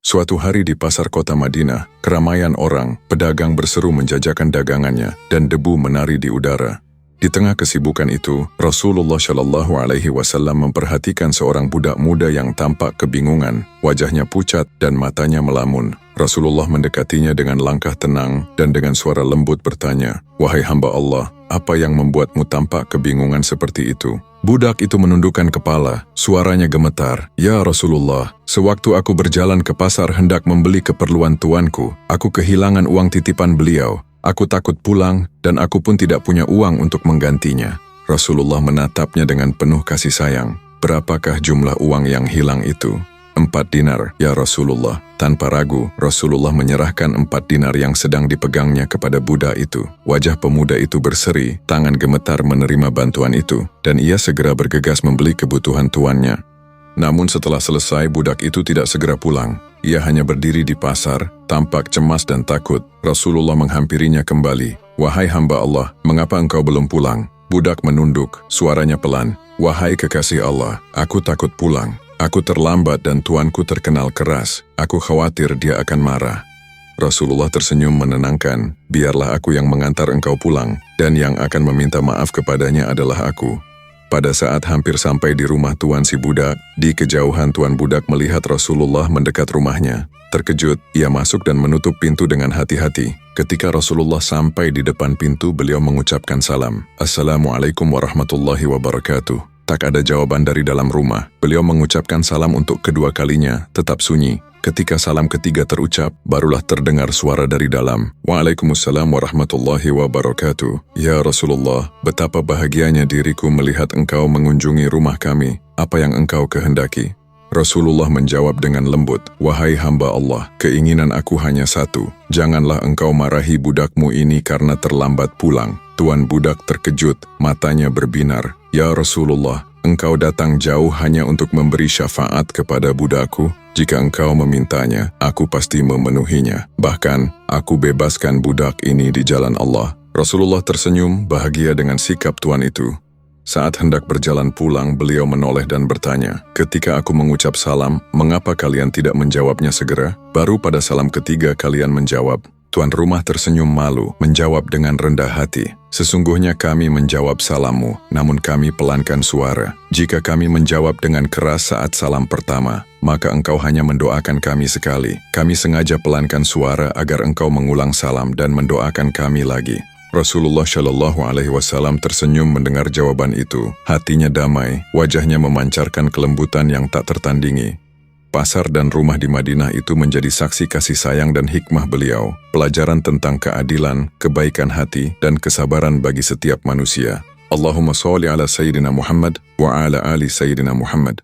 Suatu hari di pasar kota Madinah, keramaian orang, pedagang berseru menjajakan dagangannya, dan debu menari di udara. Di tengah kesibukan itu, Rasulullah Shallallahu Alaihi Wasallam memperhatikan seorang budak muda yang tampak kebingungan, wajahnya pucat dan matanya melamun. Rasulullah mendekatinya dengan langkah tenang dan dengan suara lembut bertanya, "Wahai hamba Allah, apa yang membuatmu tampak kebingungan seperti itu?" Budak itu menundukkan kepala, suaranya gemetar, "Ya Rasulullah, sewaktu aku berjalan ke pasar hendak membeli keperluan tuanku, aku kehilangan uang titipan beliau. Aku takut pulang dan aku pun tidak punya uang untuk menggantinya." Rasulullah menatapnya dengan penuh kasih sayang. "Berapakah jumlah uang yang hilang itu?" 4 dinar, ya Rasulullah." Tanpa ragu, Rasulullah menyerahkan 4 dinar yang sedang dipegangnya kepada budak itu. Wajah pemuda itu berseri, tangan gemetar menerima bantuan itu, dan ia segera bergegas membeli kebutuhan tuannya. Namun setelah selesai, budak itu tidak segera pulang. Ia hanya berdiri di pasar, tampak cemas dan takut. Rasulullah menghampirinya kembali. "Wahai hamba Allah, mengapa engkau belum pulang?" Budak menunduk, suaranya pelan. "Wahai kekasih Allah, aku takut pulang. Aku terlambat dan tuanku terkenal keras. Aku khawatir dia akan marah." Rasulullah tersenyum menenangkan, "Biarlah aku yang mengantar engkau pulang, dan yang akan meminta maaf kepadanya adalah aku." Pada saat hampir sampai di rumah tuan si budak, di kejauhan tuan budak melihat Rasulullah mendekat rumahnya. Terkejut, ia masuk dan menutup pintu dengan hati-hati. Ketika Rasulullah sampai di depan pintu, beliau mengucapkan salam, "Assalamualaikum warahmatullahi wabarakatuh." Tak ada jawaban dari dalam rumah. Beliau mengucapkan salam untuk kedua kalinya, tetap sunyi. Ketika salam ketiga terucap, barulah terdengar suara dari dalam, "Waalaikumsalam warahmatullahi wabarakatuh. Ya Rasulullah, betapa bahagianya diriku melihat engkau mengunjungi rumah kami. Apa yang engkau kehendaki?" Rasulullah menjawab dengan lembut, "Wahai hamba Allah, keinginan aku hanya satu. Janganlah engkau marahi budakmu ini karena terlambat pulang." Tuan budak terkejut, matanya berbinar. "Ya Rasulullah, engkau datang jauh hanya untuk memberi syafaat kepada budakku? Jika engkau memintanya, aku pasti memenuhinya. Bahkan, aku bebaskan budak ini di jalan Allah." Rasulullah tersenyum, bahagia dengan sikap tuan itu. Saat hendak berjalan pulang, beliau menoleh dan bertanya, "Ketika aku mengucap salam, mengapa kalian tidak menjawabnya segera? Baru pada salam ketiga kalian menjawab." Tuan rumah tersenyum malu, menjawab dengan rendah hati, "Sesungguhnya kami menjawab salammu, namun kami pelankan suara. Jika kami menjawab dengan keras saat salam pertama, maka engkau hanya mendoakan kami sekali. Kami sengaja pelankan suara agar engkau mengulang salam dan mendoakan kami lagi." Rasulullah Shallallahu Alaihi Wasallam tersenyum mendengar jawaban itu. Hatinya damai, wajahnya memancarkan kelembutan yang tak tertandingi. Pasar dan rumah di Madinah itu menjadi saksi kasih sayang dan hikmah beliau, pelajaran tentang keadilan, kebaikan hati, dan kesabaran bagi setiap manusia. Allahumma sholli ala Sayyidina Muhammad wa ala ali Sayyidina Muhammad.